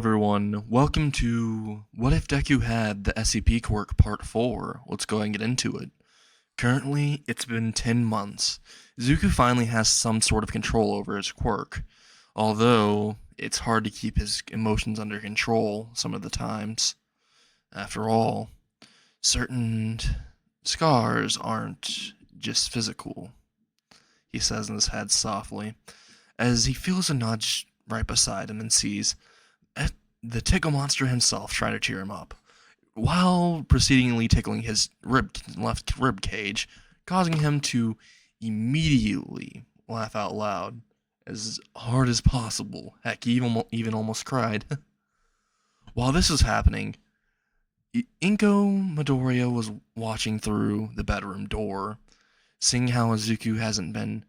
Everyone, welcome to What If Deku Had the SCP Quirk Part 4. Let's go and get into it. Currently, it's been 10 months. Zuko finally has some sort of control over his quirk, although it's hard to keep his emotions under control some of the times. After all, certain scars aren't just physical, he says in his head softly, as he feels a nudge right beside him and sees the tickle monster himself trying to cheer him up, while proceedingly tickling his left rib cage, causing him to immediately laugh out loud, as hard as possible. Heck, he even almost cried. While this was happening, Inko Midoriya was watching through the bedroom door, seeing how Izuku hasn't been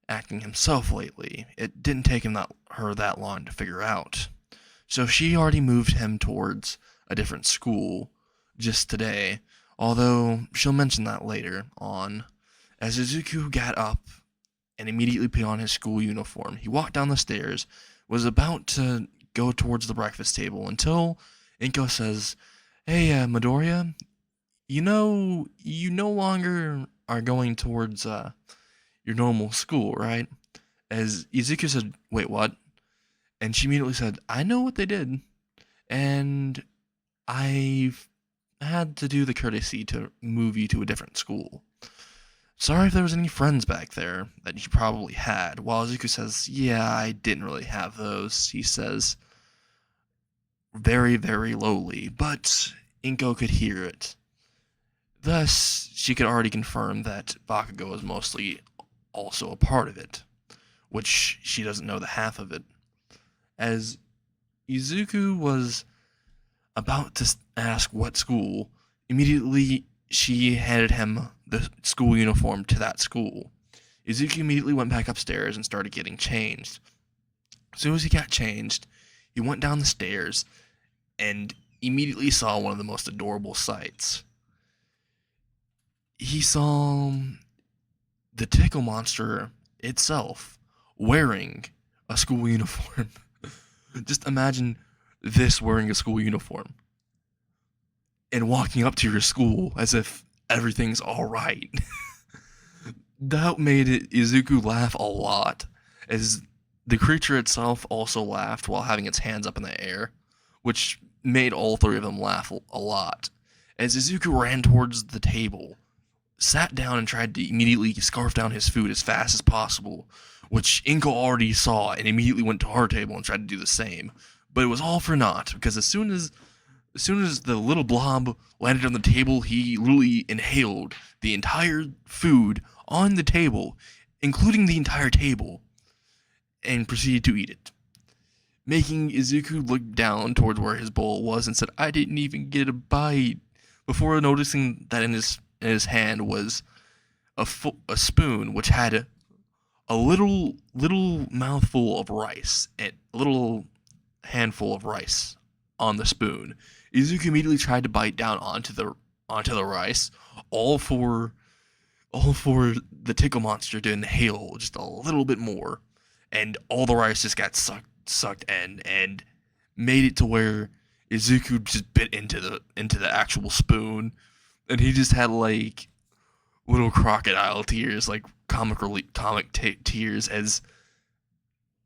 acting himself lately. It didn't take her that long to figure out. So she already moved him towards a different school just today, although she'll mention that later on. As Izuku got up and immediately put on his school uniform, he walked down the stairs, was about to go towards the breakfast table until Inko says, "Hey, Midoriya, you no longer are going towards your normal school, right?" As Izuku said, "Wait, what?" And she immediately said, "I know what they did, and I've had to do the courtesy to move you to a different school. Sorry if there was any friends back there that you probably had." While Izuku says, "Yeah, I didn't really have those," he says, very, very lowly, but Inko could hear it. Thus, she could already confirm that Bakugo was mostly also a part of it, which she doesn't know the half of it. As Izuku was about to ask what school, immediately she handed him the school uniform to that school. Izuku immediately went back upstairs and started getting changed. As soon as he got changed, he went down the stairs and immediately saw one of the most adorable sights. He saw the tickle monster itself wearing a school uniform. Just imagine this wearing a school uniform and walking up to your school as if everything's alright. That made Izuku laugh a lot, as the creature itself also laughed while having its hands up in the air, which made all three of them laugh a lot. As Izuku ran towards the table, sat down and tried to immediately scarf down his food as fast as possible, which Inko already saw and immediately went to her table and tried to do the same. But it was all for naught, because as soon as the little blob landed on the table, he literally inhaled the entire food on the table, including the entire table, and proceeded to eat it, making Izuku look down towards where his bowl was and said, "I didn't even get a bite," before noticing that in his hand was a spoon which had a little mouthful of rice, and a little handful of rice on the spoon. Izuku immediately tried to bite down onto the rice, all for the tickle monster to inhale just a little bit more, and all the rice just got sucked in and made it to where Izuku just bit into the actual spoon, and he just had like little crocodile tears, like comic tears, as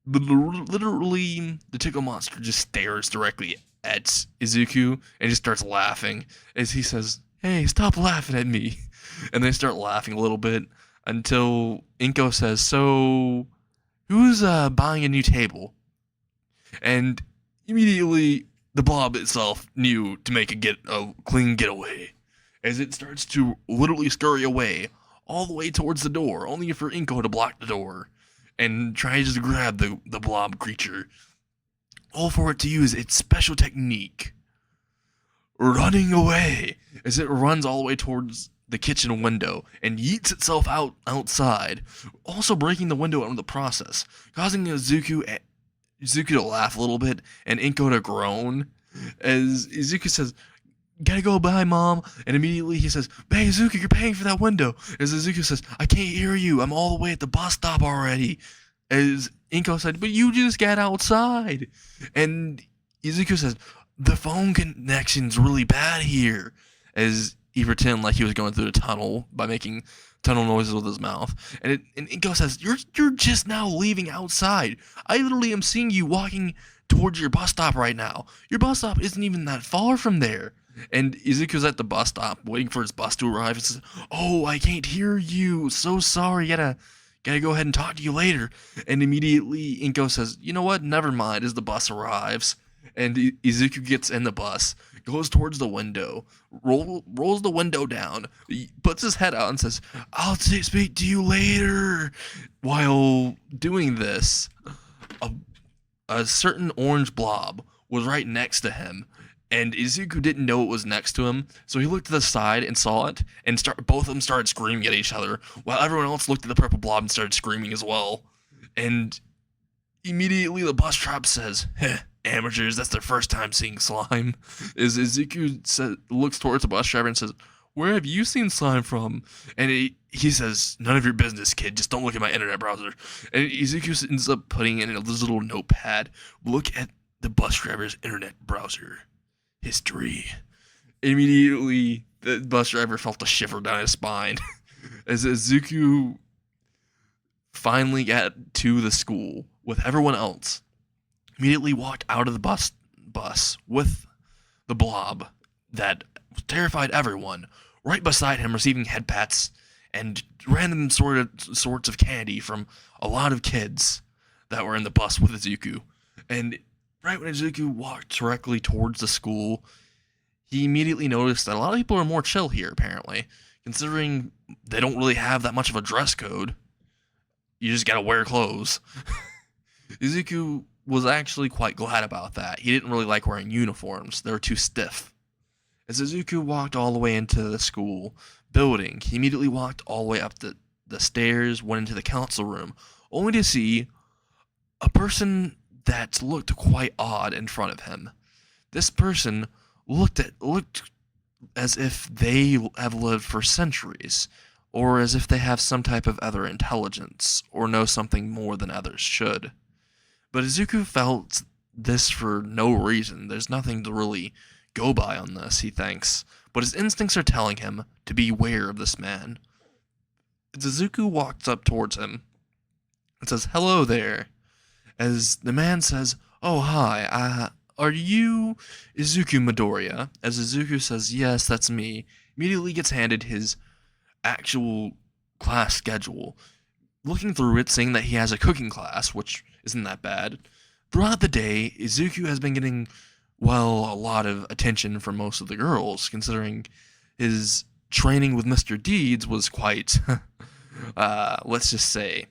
literally the tickle monster just stares directly at Izuku and just starts laughing as he says, "Hey, stop laughing at me." And they start laughing a little bit until Inko says, "So, who's buying a new table?" And immediately the blob itself knew to make a clean getaway, as it starts to literally scurry away all the way towards the door, only for Inko to block the door and tries to grab the blob creature, all for it to use its special technique, running away, as it runs all the way towards the kitchen window and yeets itself outside, also breaking the window out in the process, causing Izuku to laugh a little bit and Inko to groan, as Izuku says, "Gotta go, bye, Mom." And immediately he says, "Hey, Izuku, you're paying for that window." As Izuku says, "I can't hear you. I'm all the way at the bus stop already." As Inko said, "But you just got outside." And Izuku says, the phone connection's really bad here, as he pretended like he was going through the tunnel by making tunnel noises with his mouth. And Inko says, you're just now leaving outside. I literally am seeing you walking towards your bus stop right now. Your bus stop isn't even that far from there. And Izuku's at the bus stop waiting for his bus to arrive and says, oh, I can't hear you. So sorry. Gotta go ahead and talk to you later. And immediately Inko says, you know what? Never mind, as the bus arrives. And Izuku gets in the bus, goes towards the window, rolls the window down, puts his head out and says, I'll speak to you later. While doing this, a certain orange blob was right next to him, and Izuku didn't know it was next to him, so he looked to the side and saw it, and both of them started screaming at each other, while everyone else looked at the purple blob and started screaming as well. And immediately the bus trap says, heh, amateurs, that's their first time seeing slime. As Izuku looks towards the bus driver and says, where have you seen slime from? And he says, none of your business, kid, just don't look at my internet browser. And Izuku ends up putting in this little notepad, look at the bus driver's internet browser history. Immediately, the bus driver felt a shiver down his spine. As Izuku finally got to the school with everyone else, immediately walked out of the bus with the blob that terrified everyone, right beside him, receiving head pats and random sorts of candy from a lot of kids that were in the bus with Izuku. And right when Izuku walked directly towards the school, he immediately noticed that a lot of people are more chill here, apparently, considering they don't really have that much of a dress code. You just gotta wear clothes. Izuku was actually quite glad about that. He didn't really like wearing uniforms. They were too stiff. As Izuku walked all the way into the school building, he immediately walked all the way up the stairs, went into the council room, only to see a person that looked quite odd in front of him. This person looked as if they have lived for centuries, or as if they have some type of other intelligence, or know something more than others should. But Izuku felt this for no reason. There's nothing to really go by on this, he thinks, but his instincts are telling him to beware of this man. As Izuku walks up towards him and says, hello there, as the man says, oh hi, are you Izuku Midoriya? As Izuku says, yes, that's me, immediately gets handed his actual class schedule. Looking through it, seeing that he has a cooking class, which isn't that bad. Throughout the day, Izuku has been getting, well, a lot of attention from most of the girls, considering his training with Mr. Deeds was quite, let's just say,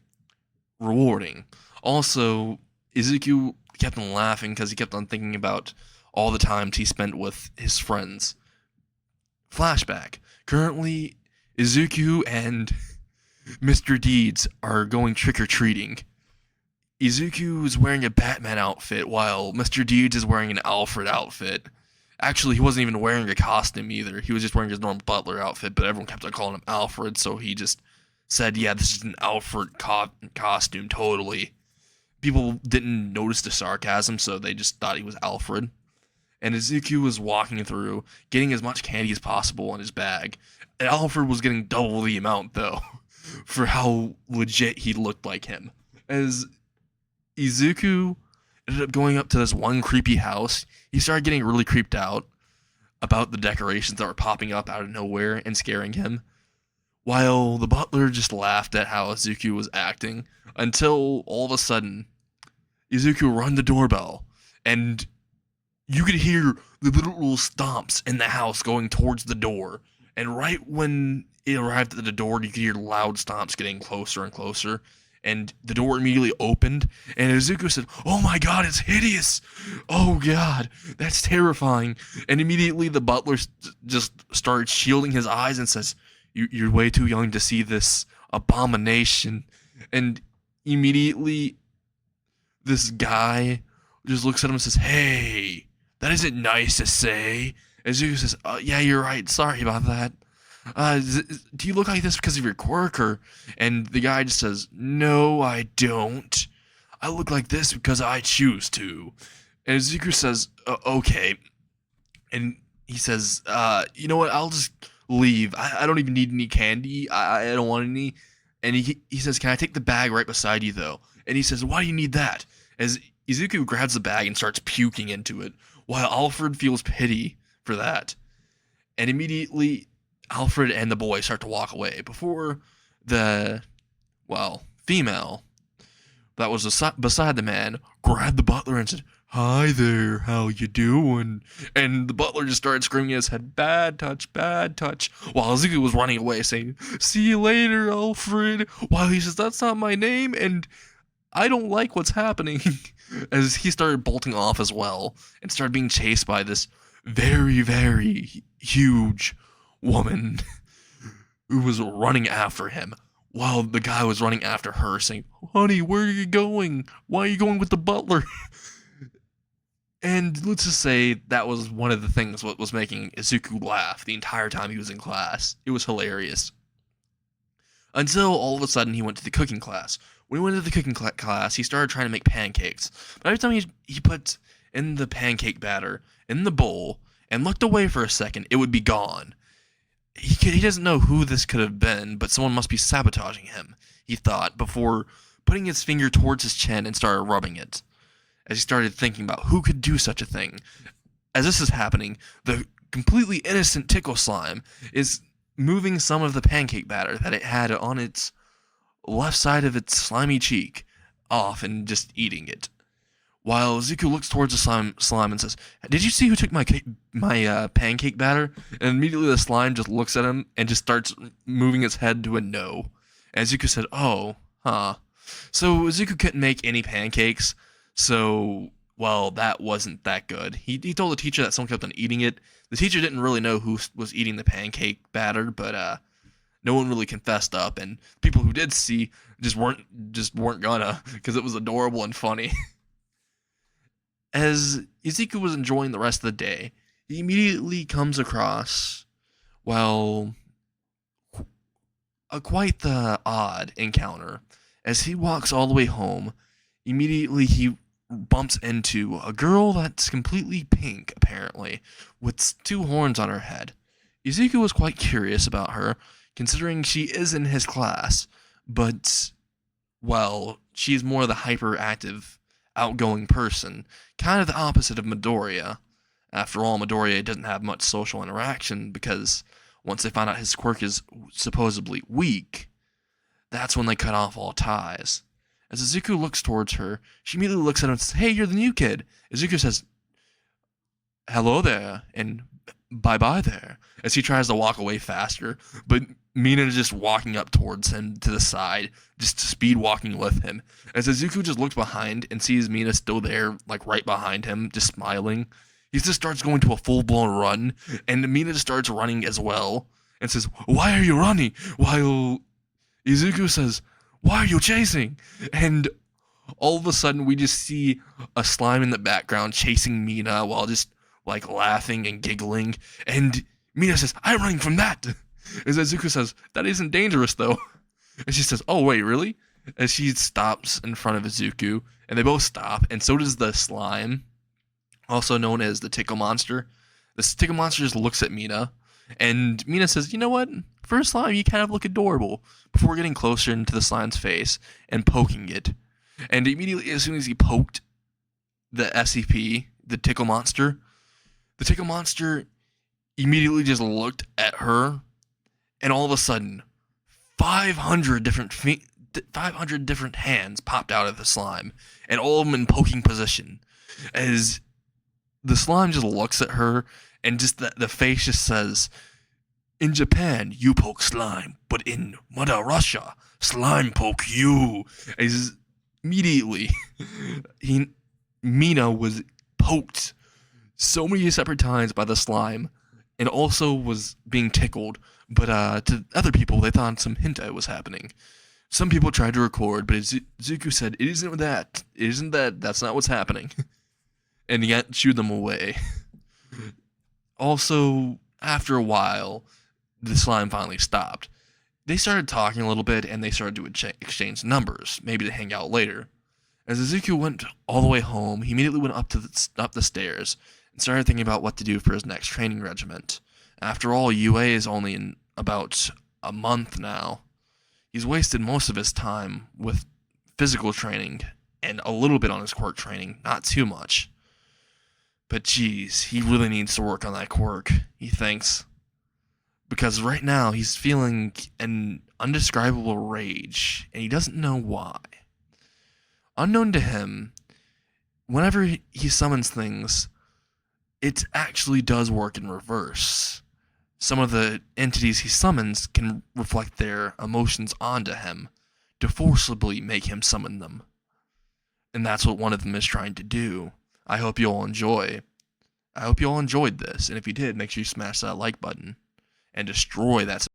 rewarding. Also, Izuku kept on laughing because he kept on thinking about all the times he spent with his friends. Flashback. Currently, Izuku and Mr. Deeds are going trick-or-treating. Izuku is wearing a Batman outfit while Mr. Deeds is wearing an Alfred outfit. Actually, he wasn't even wearing a costume either. He was just wearing his normal butler outfit, but everyone kept on calling him Alfred, so he just said, yeah, this is an Alfred costume, totally. People didn't notice the sarcasm, so they just thought he was Alfred. And Izuku was walking through, getting as much candy as possible in his bag. And Alfred was getting double the amount, though, for how legit he looked like him. As Izuku ended up going up to this one creepy house, he started getting really creeped out about the decorations that were popping up out of nowhere and scaring him, while the butler just laughed at how Izuku was acting, until all of a sudden, Izuku rang the doorbell, and you could hear the little stomps in the house going towards the door, and right when it arrived at the door, you could hear loud stomps getting closer and closer, and the door immediately opened, and Izuku said, oh my god, it's hideous! Oh god, that's terrifying. And immediately the butler just started shielding his eyes and says, you're way too young to see this abomination. And immediately this guy just looks at him and says, hey, that isn't nice to say. Izuku says, yeah, you're right, sorry about that. Do you look like this because of your quirk? And the guy just says, no, I don't. I look like this because I choose to. And Izuku says, okay. And he says, you know what, I'll just leave. I don't even need any candy. I don't want any. And he says, can I take the bag right beside you, though? And he says, why do you need that? As Izuku grabs the bag and starts puking into it, while Alfred feels pity for that. And immediately, Alfred and the boy start to walk away before the, female that was beside the man grabbed the butler and said, hi there, how you doing? And the butler just started screaming in his head, bad touch, while Izuku was running away saying, see you later, Alfred, while he says, that's not my name, and I don't like what's happening, as he started bolting off as well, and started being chased by this very, very huge woman who was running after him, while the guy was running after her, saying, honey, where are you going? Why are you going with the butler? And let's just say that was one of the things what was making Izuku laugh the entire time he was in class. It was hilarious. Until all of a sudden he went to the cooking class. When he went to the cooking class, he started trying to make pancakes. But every time he put in the pancake batter in the bowl and looked away for a second, it would be gone. He doesn't know who this could have been, but someone must be sabotaging him, he thought, before putting his finger towards his chin and started rubbing it. As he started thinking about who could do such a thing. As this is happening, the completely innocent tickle slime is moving some of the pancake batter that it had on its left side of its slimy cheek off and just eating it. While Zuko looks towards the slime and says, did you see who took my pancake batter? And immediately the slime just looks at him and just starts moving its head to a no. And Zuko said, oh, huh. So Zuko couldn't make any pancakes, so, that wasn't that good. He told the teacher that someone kept on eating it. The teacher didn't really know who was eating the pancake batter, but no one really confessed up, and people who did see just weren't gonna, because it was adorable and funny. As Izuku was enjoying the rest of the day, he immediately comes across, quite the odd encounter. As he walks all the way home, immediately he bumps into a girl that's completely pink, apparently, with 2 horns on her head. Izuku was quite curious about her, considering she is in his class, but, she's more the hyperactive, outgoing person, kind of the opposite of Midoriya. After all, Midoriya doesn't have much social interaction, because once they find out his quirk is supposedly weak, that's when they cut off all ties. As Izuku looks towards her, she immediately looks at him and says, hey, you're the new kid. Izuku says, hello there, and bye-bye there, as he tries to walk away faster, but Mina is just walking up towards him to the side, just speed walking with him. As Izuku just looks behind and sees Mina still there, right behind him, just smiling, he just starts going to a full-blown run, and Mina just starts running as well, and says, why are you running? While Izuku says, why are you chasing? And all of a sudden, we just see a slime in the background chasing Mina while just, laughing and giggling. And Mina says, I'm running from that. As Izuku says, that isn't dangerous, though. And she says, oh, wait, really? As she stops in front of Izuku, and they both stop, and so does the slime, also known as the tickle monster. This tickle monster just looks at Mina, and Mina says, you know what? For a slime, you kind of look adorable, before getting closer into the slime's face and poking it. And immediately, as soon as he poked the SCP, the tickle monster immediately just looked at her, and all of a sudden, 500 different hands popped out of the slime, and all of them in poking position. As the slime just looks at her, and just the face just says, in Japan, you poke slime, but in Mother Russia, slime poke you. As immediately, Mina was poked so many separate times by the slime, and also was being tickled, but to other people, they thought some hentai was happening. Some people tried to record, but Zuko said, it isn't that, that's not what's happening. And he shooed them away. Also, after a while, the slime finally stopped. They started talking a little bit, and they started to exchange numbers, maybe to hang out later. As Izuku went all the way home, he immediately went up the stairs and started thinking about what to do for his next training regiment. After all, UA is only in about a month now. He's wasted most of his time with physical training and a little bit on his quirk training, not too much. But geez, he really needs to work on that quirk, he thinks. Because right now he's feeling an undescribable rage, and he doesn't know why. Unknown to him, whenever he summons things, it actually does work in reverse. Some of the entities he summons can reflect their emotions onto him to forcibly make him summon them. And that's what one of them is trying to do. I hope you all enjoyed this, and if you did, make sure you smash that like button and destroy that